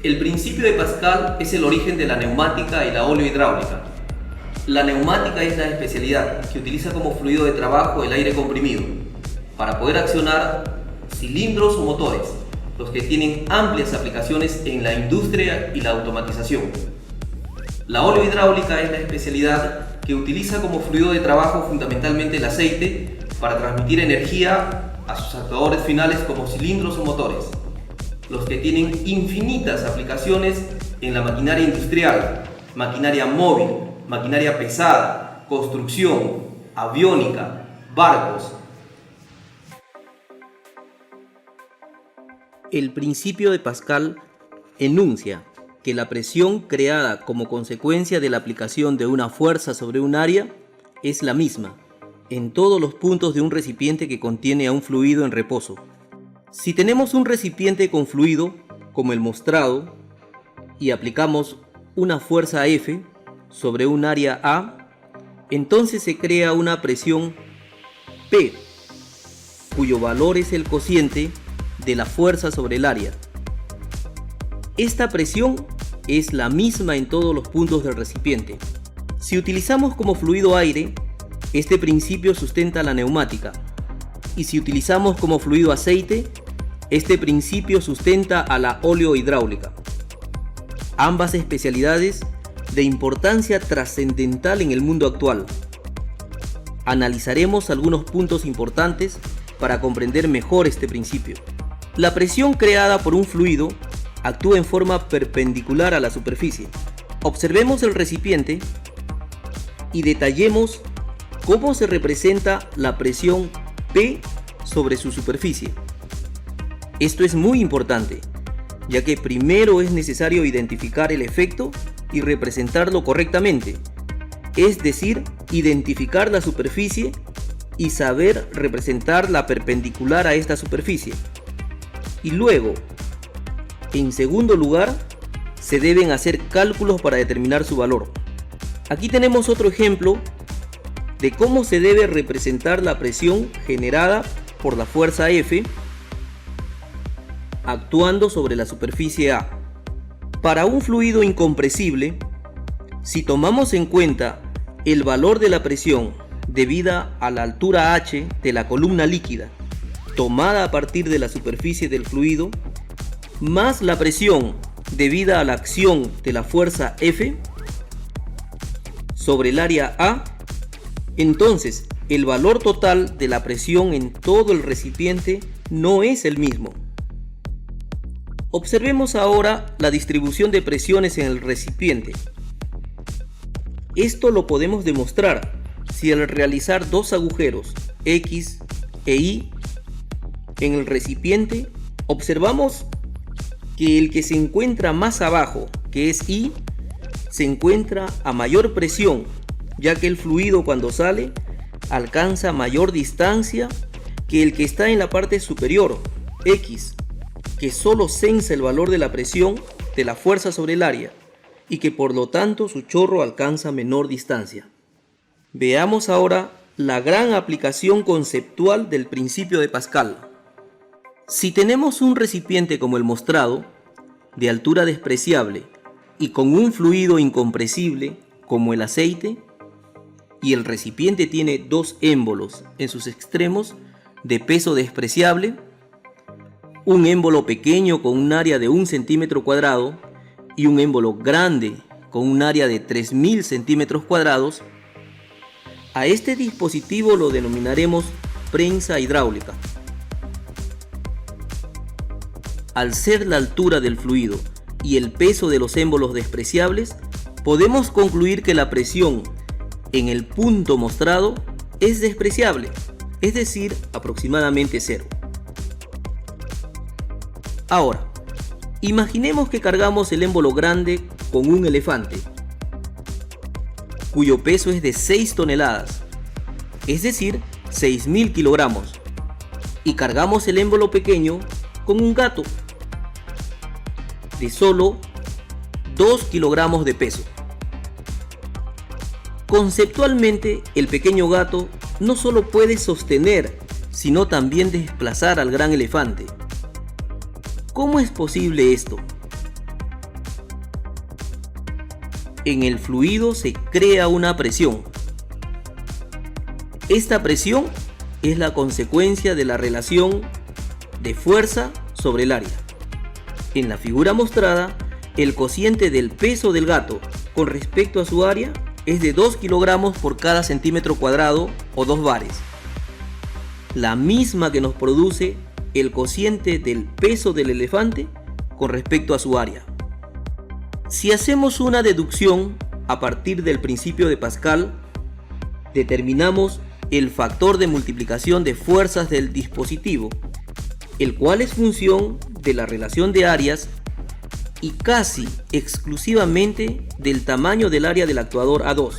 El principio de Pascal es el origen de la neumática y la oleohidráulica. La neumática es la especialidad que utiliza como fluido de trabajo el aire comprimido para poder accionar cilindros o motores, los que tienen amplias aplicaciones en la industria y la automatización. La oleohidráulica es la especialidad que utiliza como fluido de trabajo fundamentalmente el aceite para transmitir energía a sus actuadores finales como cilindros o motores, los que tienen infinitas aplicaciones en la maquinaria industrial, maquinaria móvil, maquinaria pesada, construcción, aviónica, barcos. El principio de Pascal enuncia que la presión creada como consecuencia de la aplicación de una fuerza sobre un área es la misma en todos los puntos de un recipiente que contiene a un fluido en reposo. Si tenemos un recipiente con fluido, como el mostrado, y aplicamos una fuerza F sobre un área A, entonces se crea una presión P, cuyo valor es el cociente de la fuerza sobre el área. Esta presión es la misma en todos los puntos del recipiente. Si utilizamos como fluido aire, este principio sustenta la neumática, y si utilizamos como fluido aceite, este principio sustenta a la oleohidráulica. Ambas especialidades de importancia trascendental en el mundo actual. Analizaremos algunos puntos importantes para comprender mejor este principio. La presión creada por un fluido actúa en forma perpendicular a la superficie. Observemos el recipiente y detallemos cómo se representa la presión P sobre su superficie. Esto es muy importante, ya que primero es necesario identificar el efecto y representarlo correctamente, es decir, identificar la superficie y saber representar la perpendicular a esta superficie. Y luego, en segundo lugar, se deben hacer cálculos para determinar su valor. Aquí tenemos otro ejemplo de cómo se debe representar la presión generada por la fuerza F actuando sobre la superficie A. Para un fluido incompresible, si tomamos en cuenta el valor de la presión debida a la altura h de la columna líquida tomada a partir de la superficie del fluido, más la presión debida a la acción de la fuerza F sobre el área A, entonces el valor total de la presión en todo el recipiente no es el mismo. Observemos ahora la distribución de presiones en el recipiente. Esto lo podemos demostrar si al realizar dos agujeros X e Y en el recipiente, observamos que el que se encuentra más abajo, que es Y, se encuentra a mayor presión, ya que el fluido cuando sale alcanza mayor distancia que el que está en la parte superior, X, que solo censa el valor de la presión de la fuerza sobre el área y que por lo tanto su chorro alcanza menor distancia. Veamos ahora la gran aplicación conceptual del principio de Pascal. Si tenemos un recipiente como el mostrado, de altura despreciable y con un fluido incompresible como el aceite, y el recipiente tiene dos émbolos en sus extremos de peso despreciable, un émbolo pequeño con un área de 1 centímetro cuadrado y un émbolo grande con un área de 3000 centímetros cuadrados, a este dispositivo lo denominaremos prensa hidráulica. Al ser la altura del fluido y el peso de los émbolos despreciables, podemos concluir que la presión en el punto mostrado es despreciable, es decir, aproximadamente cero. Ahora, imaginemos que cargamos el émbolo grande con un elefante, cuyo peso es de 6 toneladas, es decir, 6000 kilogramos, y cargamos el émbolo pequeño con un gato de solo 2 kilogramos de peso. Conceptualmente, el pequeño gato no solo puede sostener, sino también desplazar al gran elefante. ¿Cómo es posible esto? En el fluido se crea una presión. Esta presión es la consecuencia de la relación de fuerza sobre el área. En la figura mostrada, el cociente del peso del gato con respecto a su área es de 2 kilogramos por cada centímetro cuadrado o 2 bares. La misma que nos produce el cociente del peso del elefante con respecto a su área. Si hacemos una deducción a partir del principio de Pascal, determinamos el factor de multiplicación de fuerzas del dispositivo, el cual es función de la relación de áreas y casi exclusivamente del tamaño del área del actuador A2,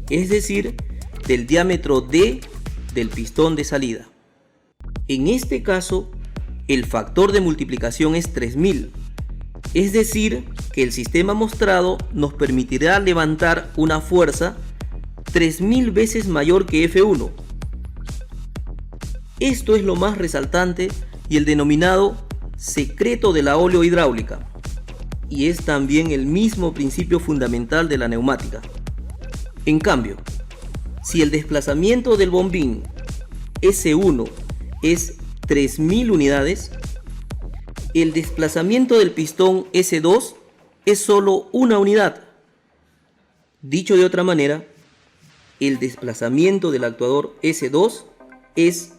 es decir, del diámetro D del pistón de salida. En este caso, el factor de multiplicación es 3000, es decir, que el sistema mostrado nos permitirá levantar una fuerza 3000 veces mayor que F1. Esto es lo más resaltante y el denominado secreto de la oleohidráulica, y es también el mismo principio fundamental de la neumática. En cambio, si el desplazamiento del bombín S1 es 3000 unidades, el desplazamiento del pistón S2 es solo una unidad. Dicho de otra manera, el desplazamiento del actuador S2 es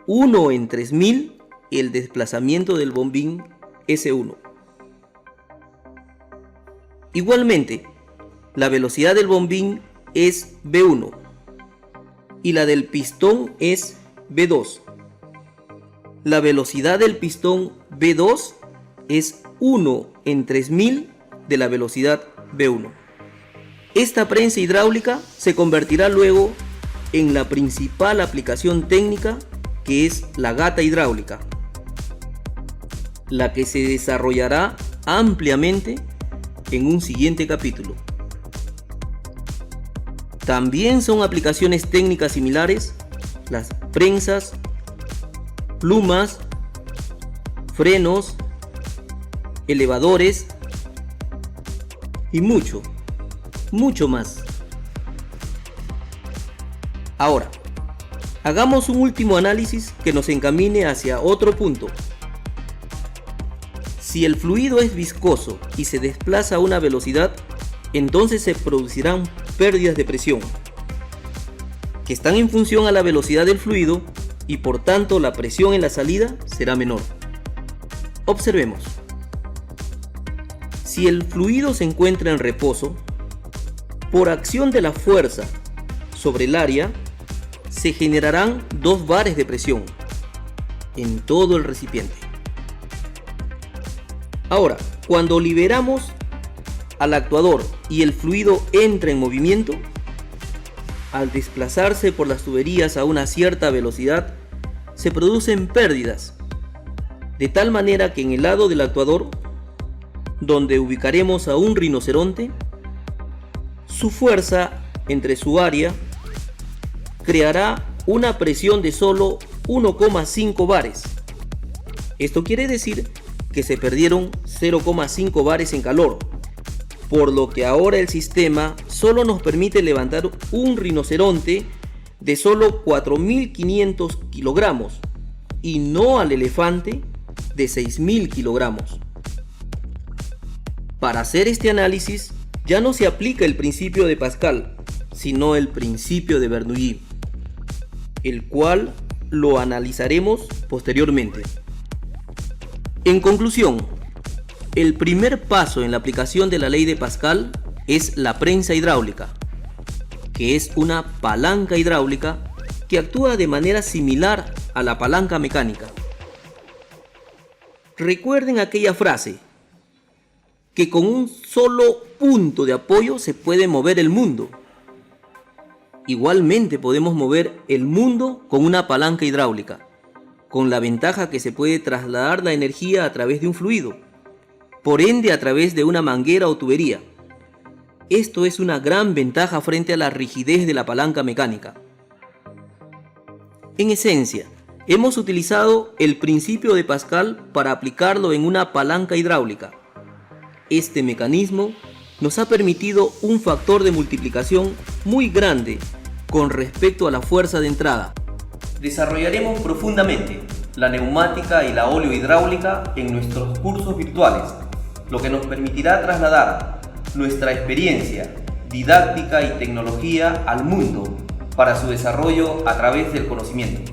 1 en 3000 el desplazamiento del bombín S1. Igualmente, la velocidad del bombín es V1 y la del pistón es V2. La velocidad del pistón V2 es 1 en 3000 de la velocidad V1. Esta prensa hidráulica se convertirá luego en la principal aplicación técnica, que es la gata hidráulica, la que se desarrollará ampliamente en un siguiente capítulo. También son aplicaciones técnicas similares las prensas, plumas, frenos, elevadores y mucho más. Ahora, hagamos un último análisis que nos encamine hacia otro punto. Si el fluido es viscoso y se desplaza a una velocidad, entonces se producirán pérdidas de presión, que están en función a la velocidad del fluido y por tanto la presión en la salida será menor. Observemos. Si el fluido se encuentra en reposo, por acción de la fuerza sobre el área, se generarán 2 bares de presión en todo el recipiente. Ahora, cuando liberamos al actuador y el fluido entra en movimiento, al desplazarse por las tuberías a una cierta velocidad, se producen pérdidas, de tal manera que en el lado del actuador, donde ubicaremos a un rinoceronte, su fuerza entre su área creará una presión de solo 1,5 bares. Esto quiere decir que se perdieron 0,5 bares en calor, por lo que ahora el sistema solo nos permite levantar un rinoceronte de solo 4500 kilogramos y no al elefante de 6000 kilogramos. Para hacer este análisis ya no se aplica el principio de Pascal, sino el principio de Bernoulli, el cual lo analizaremos posteriormente. En conclusión, el primer paso en la aplicación de la ley de Pascal es la prensa hidráulica, que es una palanca hidráulica que actúa de manera similar a la palanca mecánica. Recuerden aquella frase, que con un solo punto de apoyo se puede mover el mundo. Igualmente podemos mover el mundo con una palanca hidráulica, con la ventaja que se puede trasladar la energía a través de un fluido, por ende a través de una manguera o tubería. Esto es una gran ventaja frente a la rigidez de la palanca mecánica. En esencia, hemos utilizado el principio de Pascal para aplicarlo en una palanca hidráulica. Este mecanismo nos ha permitido un factor de multiplicación muy grande con respecto a la fuerza de entrada. Desarrollaremos profundamente la neumática y la oleohidráulica en nuestros cursos virtuales, lo que nos permitirá trasladar nuestra experiencia, didáctica y tecnología al mundo para su desarrollo a través del conocimiento.